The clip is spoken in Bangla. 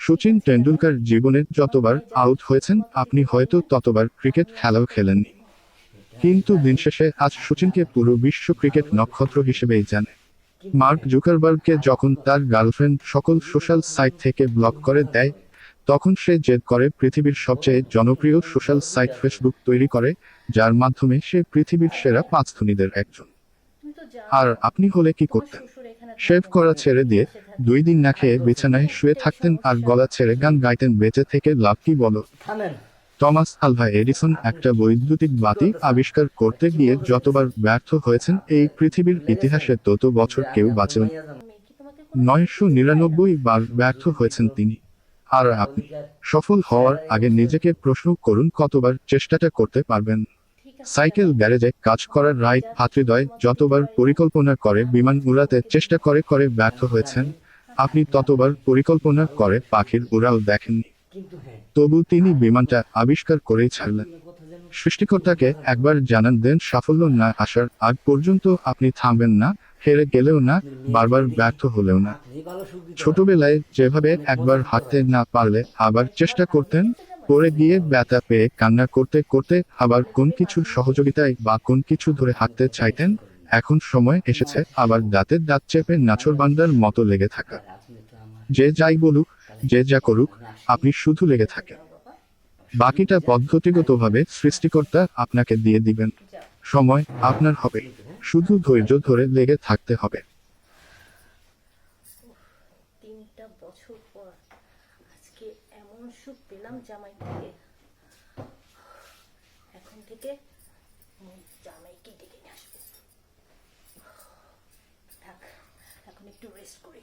সচিন টেন্ডুলকার জীবনের যতবার আউট হয়েছেন আপনি হয়তো ততবার ক্রিকেট খেলাও খেলেননি, কিন্তু দিন শেষে আজ সচিনকে পুরো বিশ্ব ক্রিকেট নক্ষত্র হিসেবেই জানে। মার্ক জুকারবার্গকে যখন তার গার্লফ্রেন্ড সকল সোশ্যাল সাইট থেকে ব্লক করে দেয়, তখন সে জেদ করে পৃথিবীর সবচেয়ে জনপ্রিয় সোশ্যাল সাইট ফেসবুক তৈরি করে, যার মাধ্যমে সে পৃথিবীর সেরা 5 ধনীদের একজন। আর আপনি হলে কি করতেন? শেভ করা ছেড়ে দিয়ে 2 দিন না খেয়ে বিছানায় শুয়ে থাকতেন আর গলা ছেড়ে গান গাইতেন বেঁচে থেকে লাভ কি বলো? টমাস আলভা এডিসন একটা বৈদ্যুতিক বাতি আবিষ্কার করতে গিয়ে যতবার ব্যর্থ হয়েছেন এই পৃথিবীর ইতিহাসে তত বছর কেউ বাঁচেন। 999 বার ব্যর্থ হয়েছেন তিনি। আর আপনি সফল হওয়ার আগে নিজেকে প্রশ্ন করুন কতবার চেষ্টাটা করতে পারবেন। সাইকেল গ্যারেজে কাজ করার রাইট ভাতৃদ্বয় যতবার পরিকল্পনা করে বিমান উড়াতে চেষ্টা করে করে ব্যর্থ হয়েছেন, আপনি ততবার পরিকল্পনা করে পাখির উড়াল দেখেননি। তবু তিনি বিমানটা আবিষ্কার করেই ছাড়লেন। সৃষ্টিকর্তাকে একবার জানান দেন সাফল্য না আসার আগ পর্যন্ত আপনি থামবেন না, হেরে গেলেও না, বারবার ব্যর্থ হলেও না। ছোটবেলায় যেভাবে একবার হাঁটতে না পারলে আবার চেষ্টা করতেন, পড়ে গিয়ে ব্যথা পেয়ে কান্না করতে করতে আবার কোন কিছুর সহযোগিতায় বা কোন কিছু ধরে হাঁটতে চাইতেন, এখন সময় এসেছে আবার দাঁতের দাঁত চেপে নাছোড়বান্দার মতো লেগে থাকা। যে যাই বলুক, যে যা করুক, আপনি শুধু লেগে থাকেন। বাকিটা পদ্ধতিগতভাবে সৃষ্টিকর্তা আপনাকে দিয়ে দিবেন। সময় আপনার হবে, শুধু ধৈর্য ধরে লেগে থাকতে হবে। 3টা বছর পর আজকে এমন সুখ পেলাম জামাই থেকে। এখন থেকে জামাইকে ডেকে নিয়ে আসবো। থাক, এখন একটু রেস্ট করি।